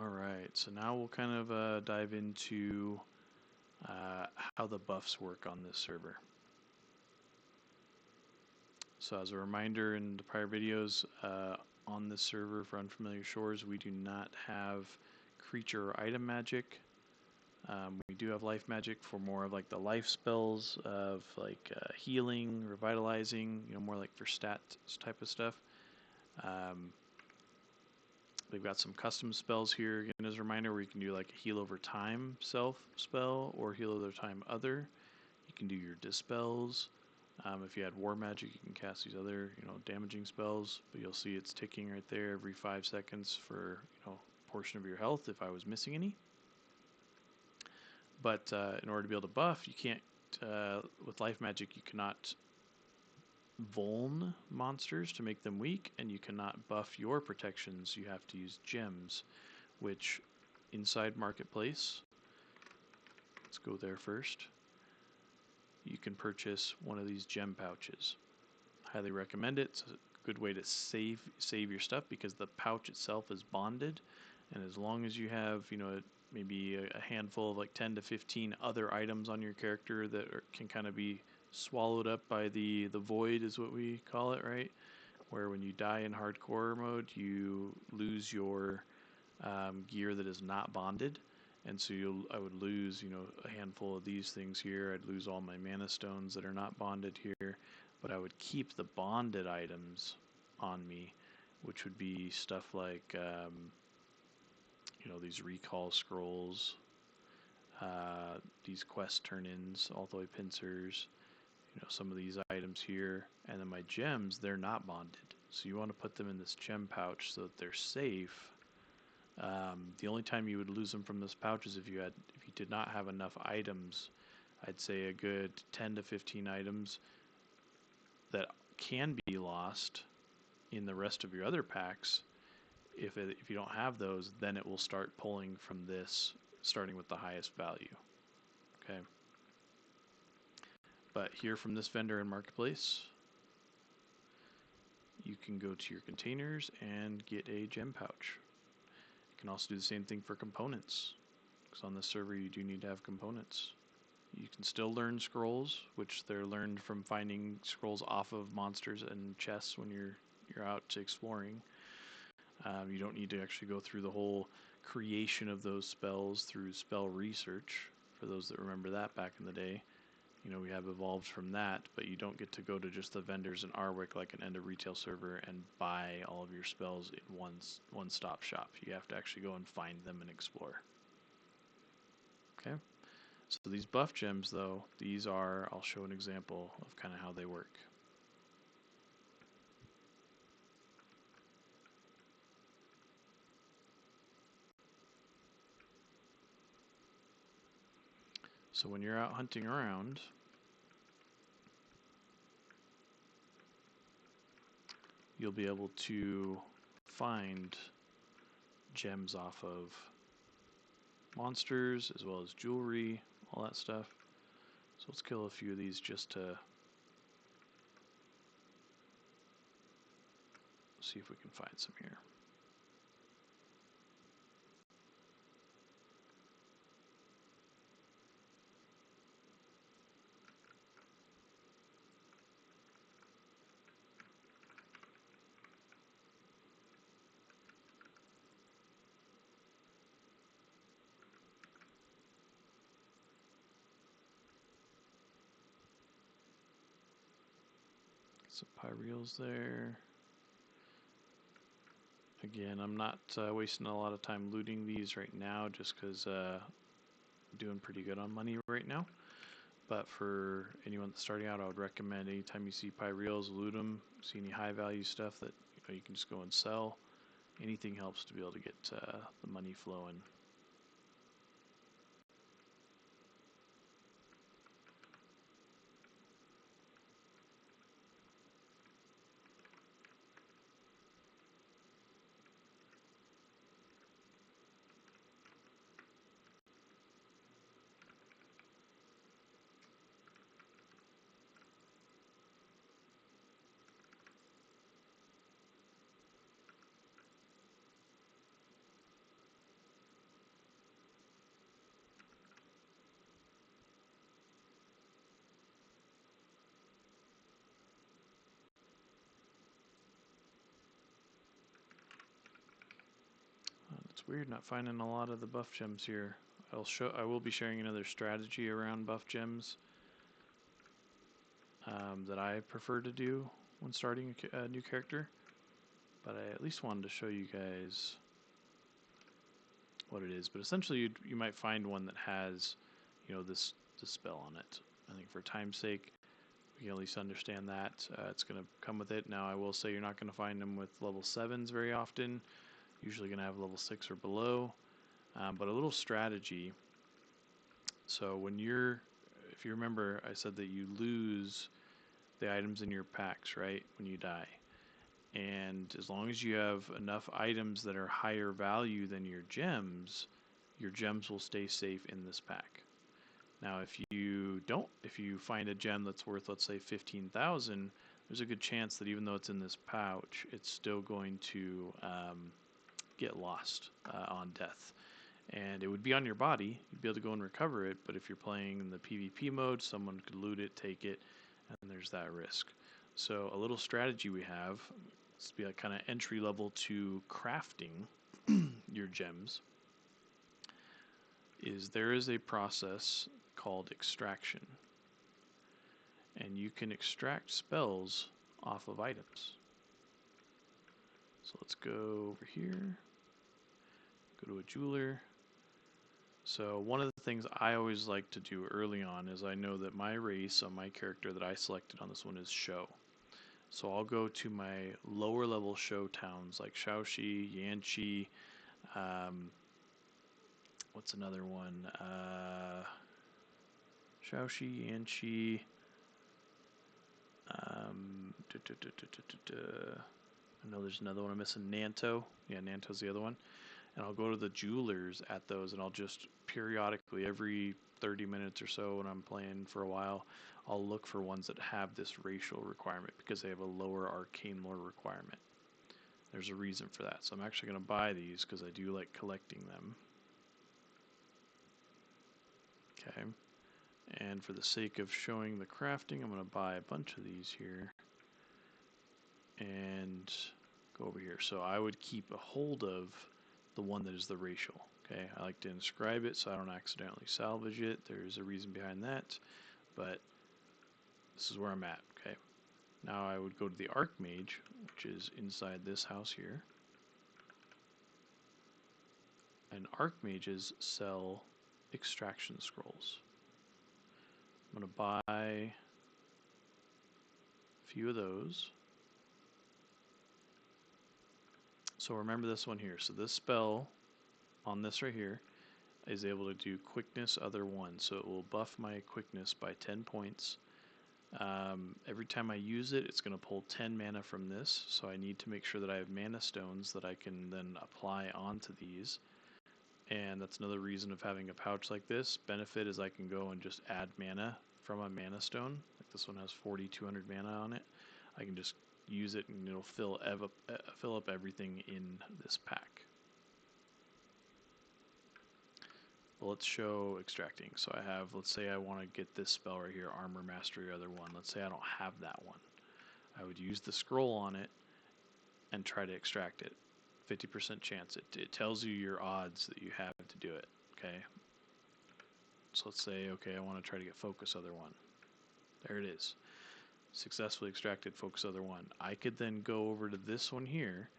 All right, so now we'll kind of dive into how the buffs work on this server. So as a reminder, in the prior videos, on this server for Unfamiliar Shores, we do not have creature or item magic. We do have life magic for more of like the life spells of like healing, revitalizing, more like for stat type of stuff. We've got some custom spells here, again, as a reminder, where you can do like a heal over time self spell or heal over time other. You can do your dispels. If you had war magic, you can cast these other, damaging spells. But you'll see it's ticking right there every 5 seconds for, a portion of your health if I was missing any. But in order to be able to buff, you can't, with life magic, you cannot vuln monsters to make them weak, and you cannot buff your protections. You have to use gems, which inside Marketplace, let's go there first, you can purchase one of these gem pouches. Highly recommend it. It's a good way to save your stuff because the pouch itself is bonded, and as long as you have, maybe a handful of like 10 to 15 other items on your character that can kind of be swallowed up by the void, is what we call it, right? Where when you die in hardcore mode, you lose your gear that is not bonded, and so I would lose, a handful of these things here. I'd lose all my mana stones that are not bonded here, but I would keep the bonded items on me, which would be stuff like, these recall scrolls, these quest turn-ins, Althoy pincers, some of these items here, and then my gems, they're not bonded. So you want to put them in this gem pouch so that they're safe. The only time you would lose them from this pouch is if you did not have enough items. I'd say a good 10 to 15 items that can be lost in the rest of your other packs. If you don't have those, then it will start pulling from this, starting with the highest value. Okay. But here from this vendor in Marketplace, you can go to your containers and get a gem pouch. You can also do the same thing for components, because on this server you do need to have components. You can still learn scrolls, which they're learned from finding scrolls off of monsters and chests when you're out exploring. You don't need to actually go through the whole creation of those spells through spell research, for those that remember that back in the day. We have evolved from that, but you don't get to go to just the vendors in Arwick like an end of retail server and buy all of your spells in one-stop shop. You have to actually go and find them and explore. Okay, so these buff gems, though, I'll show an example of kind of how they work. So when you're out hunting around, you'll be able to find gems off of monsters as well as jewelry, all that stuff. So let's kill a few of these just to see if we can find some here. Some pyreals there. Again, I'm not wasting a lot of time looting these right now just because I'm doing pretty good on money right now. But for anyone that's starting out, I would recommend anytime you see pyreals, loot them. See any high value stuff that you can just go and sell. Anything helps to be able to get the money flowing. It's weird not finding a lot of the buff gems here. I will be sharing another strategy around buff gems that I prefer to do when starting a new character. But I at least wanted to show you guys what it is. But essentially, you might find one that has, this spell on it. I think for time's sake, we can at least understand that. It's going to come with it. Now, I will say you're not going to find them with level 7s very often. Usually going to have level 6 or below. But a little strategy. So if you remember, I said that you lose the items in your packs, right, when you die. And as long as you have enough items that are higher value than your gems will stay safe in this pack. Now, if you find a gem that's worth, let's say, 15,000, there's a good chance that even though it's in this pouch, it's still going to get lost on death. And it would be on your body. You'd be able to go and recover it, but if you're playing in the PvP mode, someone could loot it, take it, and there's that risk. So a little strategy we have, this would be like kind of entry level to crafting your gems, is there is a process called extraction. And you can extract spells off of items. So let's go over here, go to a jeweler. So one of the things I always like to do early on is I know that my race on my character that I selected on this one is show. So I'll go to my lower level show towns like Shaoxi, Yanqi, what's another one? Shaoxi, Yanqi, I know there's another one I'm missing, Nanto. Yeah, Nanto's the other one. And I'll go to the jewelers at those, and I'll just periodically, every 30 minutes or so when I'm playing for a while, I'll look for ones that have this racial requirement because they have a lower arcane lore requirement. There's a reason for that. So I'm actually going to buy these because I do like collecting them. Okay. And for the sake of showing the crafting, I'm going to buy a bunch of these here. And go over here. So I would keep a hold of the one that is the racial. Okay, I like to inscribe it so I don't accidentally salvage it. There's a reason behind that, but this is where I'm at. Okay, now I would go to the Archmage, which is inside this house here. And Archmages sell extraction scrolls. I'm going to buy a few of those. So remember this one here. So this spell on this right here is able to do quickness other 1. So it will buff my quickness by 10 points. Every time I use it, it's going to pull 10 mana from this. So I need to make sure that I have mana stones that I can then apply onto these. And that's another reason of having a pouch like this. Benefit is I can go and just add mana from a mana stone. Like this one has 4,200 mana on it. I can just use it and it'll fill up everything in this pack. Well, let's show extracting. So I have, let's say I want to get this spell right here, Armor Mastery Other 1. Let's say I don't have that one. I would use the scroll on it and try to extract it. 50% chance. It tells you your odds that you have to do it. Okay. So let's say, okay, I want to try to get Focus Other 1. There it is. Successfully extracted Focus Other 1. I could then go over to this one here,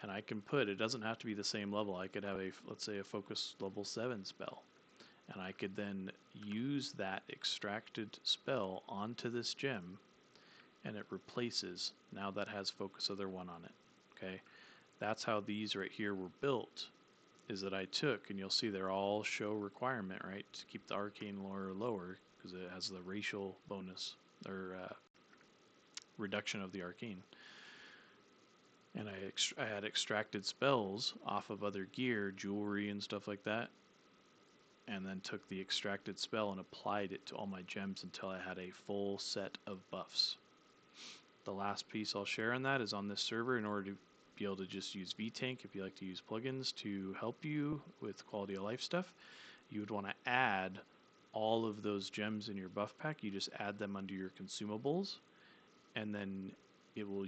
and I can put, it doesn't have to be the same level. I could have let's say a Focus level 7 spell. And I could then use that extracted spell onto this gem, and it replaces, now that has Focus Other 1 on it. Okay. That's how these right here were built, is that I took, and you'll see they're all show requirement, right, to keep the arcane lore lower, because it has the racial bonus, or reduction of the arcane. And I had extracted spells off of other gear, jewelry and stuff like that, and then took the extracted spell and applied it to all my gems until I had a full set of buffs. The last piece I'll share on that is on this server, in order to be able to just use VTank, if you like to use plugins to help you with quality of life stuff, you would want to add all of those gems in your buff pack. You just add them under your consumables, and then it will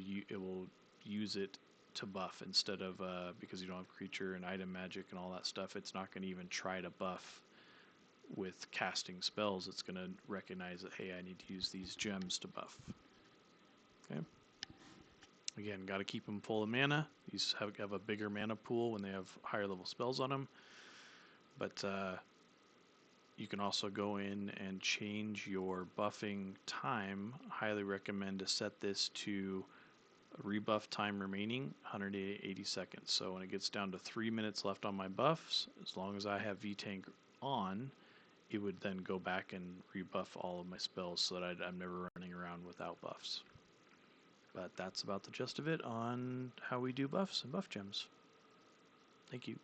use it to buff instead of, because you don't have creature and item magic and all that stuff, it's not going to even try to buff with casting spells. It's going to recognize that, hey, I need to use these gems to buff. Okay. Again, got to keep them full of mana. These have a bigger mana pool when they have higher level spells on them. But you can also go in and change your buffing time. Highly recommend to set this to rebuff time remaining 180 seconds. So when it gets down to 3 minutes left on my buffs, as long as I have V-Tank on, it would then go back and rebuff all of my spells so that I'm never running around without buffs. But that's about the gist of it on how we do buffs and buff gems. Thank you.